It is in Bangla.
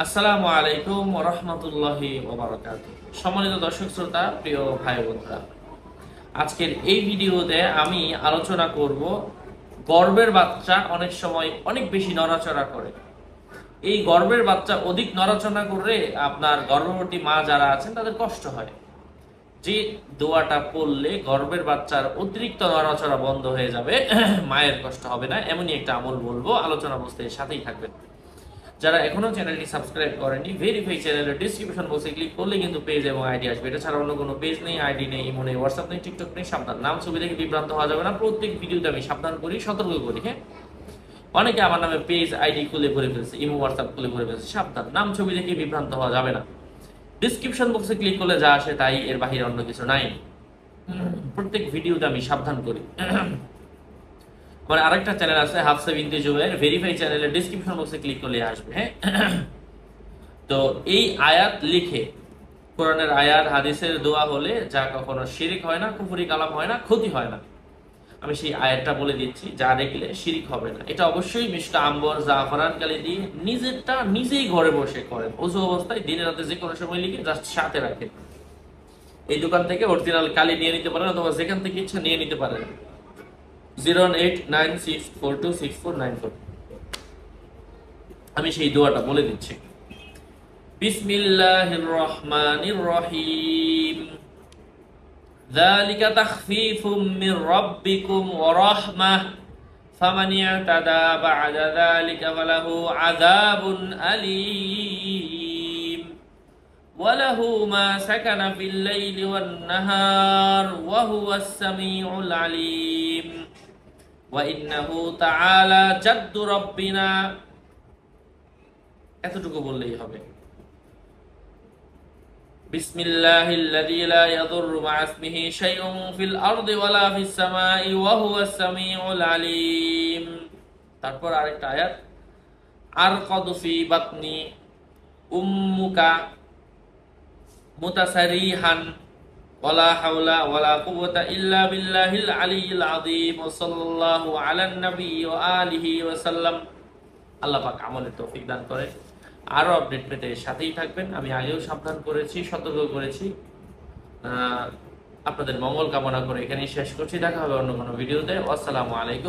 আসসালামু আলাইকুম ওয়া রাহমাতুল্লাহি ওয়া বারাকাতুহু। সম্মানিত দর্শক শ্রোতা, প্রিয় ভাই বোনেরা, আজকের এই ভিডিওতে আমি আলোচনা করব গর্ভের বাচ্চা অনেক সময় অনেক বেশি নড়াচড়া করে। এই গর্ভের বাচ্চা অধিক নড়াচড়া করলে আপনার গর্ভবতী মা যারা আছেন তাদের কষ্ট হয়। যে দোয়াটা পড়লে গর্ভের বাচ্চার অতিরিক্ত নড়াচড়া বন্ধ হয়ে যাবে, মায়ের কষ্ট হবে না, এমনই একটা আমল বলবো। আলোচনা বুঝতে সাথেই থাকবেন। যারা এখনো চ্যানেলটি সাবস্ক্রাইব করেনি, ভেরিফাই চ্যানেলের ডিসক্রিপশন বক্সে ক্লিক করলে কিন্তু পেজ এবং আইডি আসবে। এটা ছাড়া অন্য কোনো পেজ নেই, আইডি নেই, ইমো নেই, হোয়াটসঅ্যাপ নেই, টিকটক নেই। সাবধান, নাম ছবি দেখে বিভ্রান্ত হওয়া যাবে না। প্রত্যেক ভিডিওতে আমি সাবধান করি, সতর্ক করি। হ্যাঁ, অনেকে আমার নামে পেজ আইডি খুলে ভরে ফেলছে, ইমো হোয়াটসঅ্যাপ খুলে ভরে ফেলছে। সাবধান, নাম ছবি দেখে বিভ্রান্ত হওয়া যাবে না। ডিসক্রিপশন বক্সে ক্লিক করলে যা আসে তাই, এর বাহিরে অন্য কিছু নাই। প্রত্যেক ভিডিওতে আমি সাবধান করি। আমার আরেকটা চ্যানেল আছে হাফসা বিনতে জুবায়ের, ভেরিফাই চ্যানেলের ডিসক্রিপশন বক্সে ক্লিক করলে আসবে। হ্যাঁ, তো এই আয়াত লিখে, কোরআনের আয়াত হাদিসের দোয়া হলে যা কখনো শিরিক হয় না, কুফরি কালাম হয় না, ক্ষতি হয় না। আমি সেই আয়াতটা বলে দিচ্ছি, যা দেখলে শিরিক হবে না। এটা অবশ্যই মিষ্টা আম্বর জাফরান কালি দিয়ে নিজেরটা নিজেই ঘরে বসে করেন, ওযু অবস্থায়, দিনে রাতে যে কোনো সময় লিখে জাস্ট সাথে রাখেন। এই দোকান থেকে অরিজিনাল কালি নিয়ে নিতে পারেন, অথবা যেখান থেকে ইচ্ছা নিয়ে নিতে পারেন। 08964264994। আমি সেই দোয়াটা বলে দিচ্ছি। বিসমিল্লাহির রহমানির রহিম। যালিকা তাখফীফুম মির রাব্বিকুম ওয়া রাহমাহ ফামান ইয়াতাদা বা'দা যালিকা ফালাহু আযাবুন আলীম ওয়া লাহু মা সাকানা ফিল লাইলি ওয়ান নাহার ওয়া হুয়াস সামিউল আলীম ওয়া ইন্নাহু তাআলা জাদ্দু রাব্বিনা। এতটুকু বললেই হবে। বিসমিল্লাহিল্লাযী লা ইয়াদুররু মা ইসমিহি শাইউন ফিল আরদি ওয়ালা ফিস সামাই ওয়া হুয়াস সামিউল আলীম। তারপর আরেকটা আয়াত, আরকাদু ফি বাতনি উম্মুকা মুতাসারিহান ওয়ালা হাওলা ওয়ালা কুওয়াতা ইল্লা বিল্লাহিল আলিয়্যিল আযীম। সাল্লাল্লাহু আলান নবী ওয়া আলিহি ওয়া সাল্লাম। আল্লাহ পাক আমলের তৌফিক দান করে। আরো আপডেট পেতে সাথেই থাকবেন। আমি আগেও সাবধান করেছি, সতর্ক করেছি। আপনাদের মঙ্গল কামনা করে এখানেই শেষ করছি। দেখা হবে অন্য কোনো ভিডিওতে। আসসালামু আলাইকুম।